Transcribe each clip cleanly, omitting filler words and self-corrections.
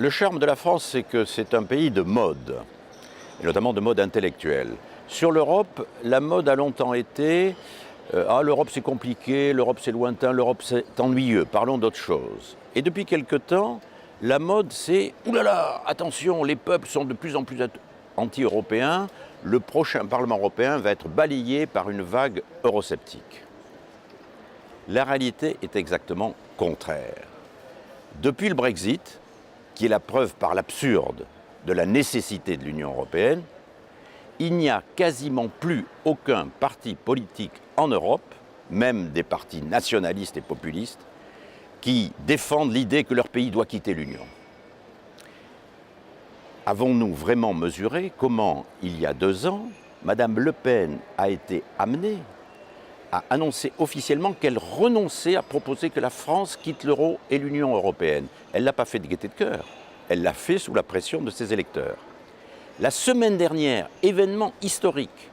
Le charme de la France, c'est que c'est un pays de mode, et notamment de mode intellectuelle. Sur l'Europe, la mode a longtemps été l'Europe c'est compliqué, l'Europe c'est lointain, l'Europe c'est ennuyeux, parlons d'autre chose. Et depuis quelque temps, la mode c'est « Ouh là là, attention, les peuples sont de plus en plus anti-européens, le prochain Parlement européen va être balayé par une vague eurosceptique ». La réalité est exactement contraire. Depuis le Brexit, qui est la preuve par l'absurde de la nécessité de l'Union européenne, il n'y a quasiment plus aucun parti politique en Europe, même des partis nationalistes et populistes, qui défendent l'idée que leur pays doit quitter l'Union. Avons-nous vraiment mesuré comment, il y a 2 ans, Mme Le Pen a été amenée à annoncer officiellement qu'elle renonçait à proposer que la France quitte l'euro et l'Union européenne. Elle ne l'a pas fait de gaieté de cœur, elle l'a fait sous la pression de ses électeurs. La semaine dernière, événement historique,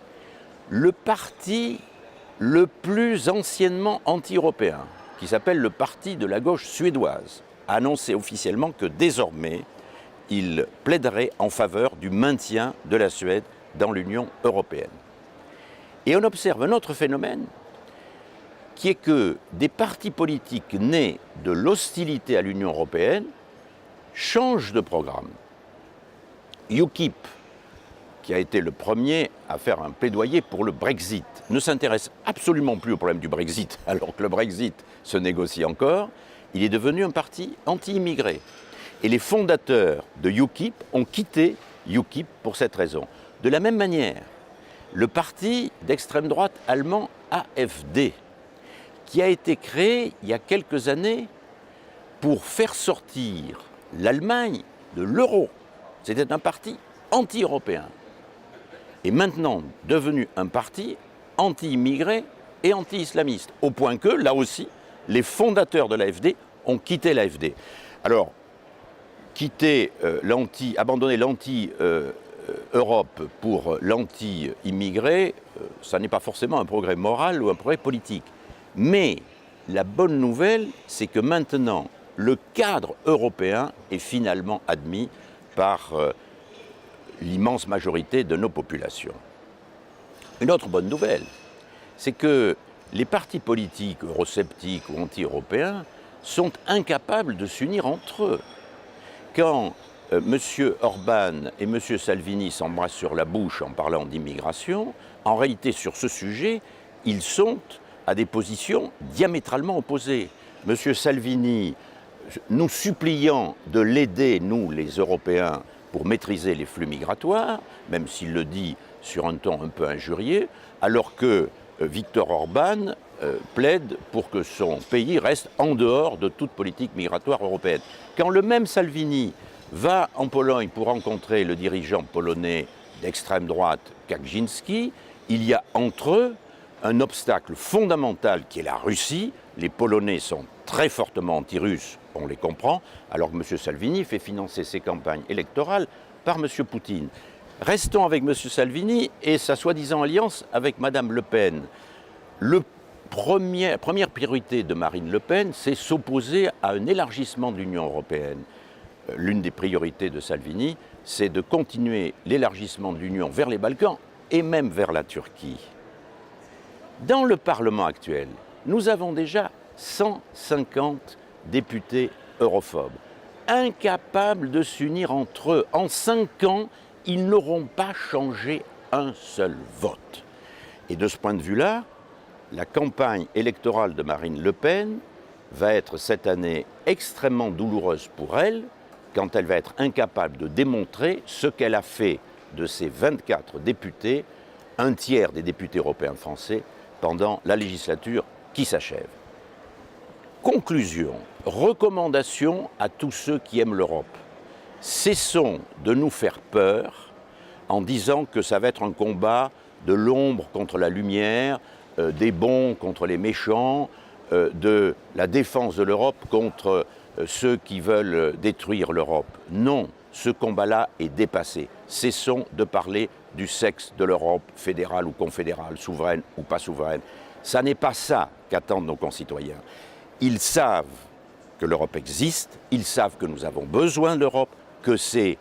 le parti le plus anciennement anti-européen, qui s'appelle le Parti de la gauche suédoise, a annoncé officiellement que désormais, il plaiderait en faveur du maintien de la Suède dans l'Union européenne. Et on observe un autre phénomène, qui est que des partis politiques nés de l'hostilité à l'Union européenne changent de programme. UKIP, qui a été le premier à faire un plaidoyer pour le Brexit, ne s'intéresse absolument plus au problème du Brexit, alors que le Brexit se négocie encore. Il est devenu un parti anti-immigré. Et les fondateurs de UKIP ont quitté UKIP pour cette raison. De la même manière, le parti d'extrême droite allemand AfD, qui a été créé il y a quelques années pour faire sortir l'Allemagne de l'euro. C'était un parti anti-européen. Et maintenant devenu un parti anti-immigré et anti-islamiste, au point que, là aussi, les fondateurs de l'AfD ont quitté l'AfD. Alors, abandonner l'anti-Europe pour l'anti-immigré, ça n'est pas forcément un progrès moral ou un progrès politique. Mais la bonne nouvelle, c'est que maintenant, le cadre européen est finalement admis par l'immense majorité de nos populations. Une autre bonne nouvelle, c'est que les partis politiques eurosceptiques ou anti-européens sont incapables de s'unir entre eux. Quand M. Orban et M. Salvini s'embrassent sur la bouche en parlant d'immigration, en réalité, sur ce sujet, ils sont à des positions diamétralement opposées. M. Salvini, nous suppliant de l'aider, nous, les Européens, pour maîtriser les flux migratoires, même s'il le dit sur un ton un peu injurieux, alors que Viktor Orban plaide pour que son pays reste en dehors de toute politique migratoire européenne. Quand le même Salvini va en Pologne pour rencontrer le dirigeant polonais d'extrême droite, Kaczynski, il y a entre eux un obstacle fondamental qui est la Russie. Les Polonais sont très fortement anti-russes, on les comprend, alors que M. Salvini fait financer ses campagnes électorales par M. Poutine. Restons avec M. Salvini et sa soi-disant alliance avec Mme Le Pen. Première priorité de Marine Le Pen, c'est s'opposer à un élargissement de l'Union européenne. L'une des priorités de Salvini, c'est de continuer l'élargissement de l'Union vers les Balkans et même vers la Turquie. Dans le Parlement actuel, nous avons déjà 150 députés europhobes, incapables de s'unir entre eux. En 5 ans, ils n'auront pas changé un seul vote. Et de ce point de vue-là, la campagne électorale de Marine Le Pen va être cette année extrêmement douloureuse pour elle, quand elle va être incapable de démontrer ce qu'elle a fait de ses 24 députés, un tiers des députés européens français, pendant la législature qui s'achève. Conclusion, recommandation à tous ceux qui aiment l'Europe. Cessons de nous faire peur en disant que ça va être un combat de l'ombre contre la lumière, des bons contre les méchants, de la défense de l'Europe contre ceux qui veulent détruire l'Europe. Non, ce combat-là est dépassé. Cessons de parler du sexe de l'Europe, fédérale ou confédérale, souveraine ou pas souveraine. Ça n'est pas ça qu'attendent nos concitoyens. Ils savent que l'Europe existe, ils savent que nous avons besoin de l'Europe, que c'est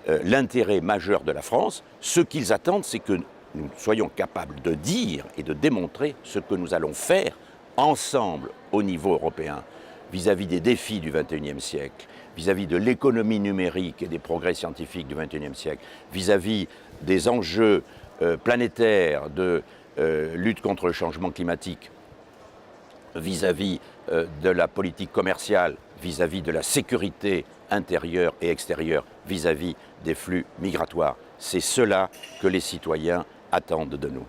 l'intérêt majeur de la France. Ce qu'ils attendent, c'est que nous soyons capables de dire et de démontrer ce que nous allons faire ensemble au niveau européen vis-à-vis des défis du XXIe siècle, vis-à-vis de l'économie numérique et des progrès scientifiques du XXIe siècle, vis-à-vis des enjeux planétaires de lutte contre le changement climatique, vis-à-vis de la politique commerciale, vis-à-vis de la sécurité intérieure et extérieure, vis-à-vis des flux migratoires. C'est cela que les citoyens attendent de nous.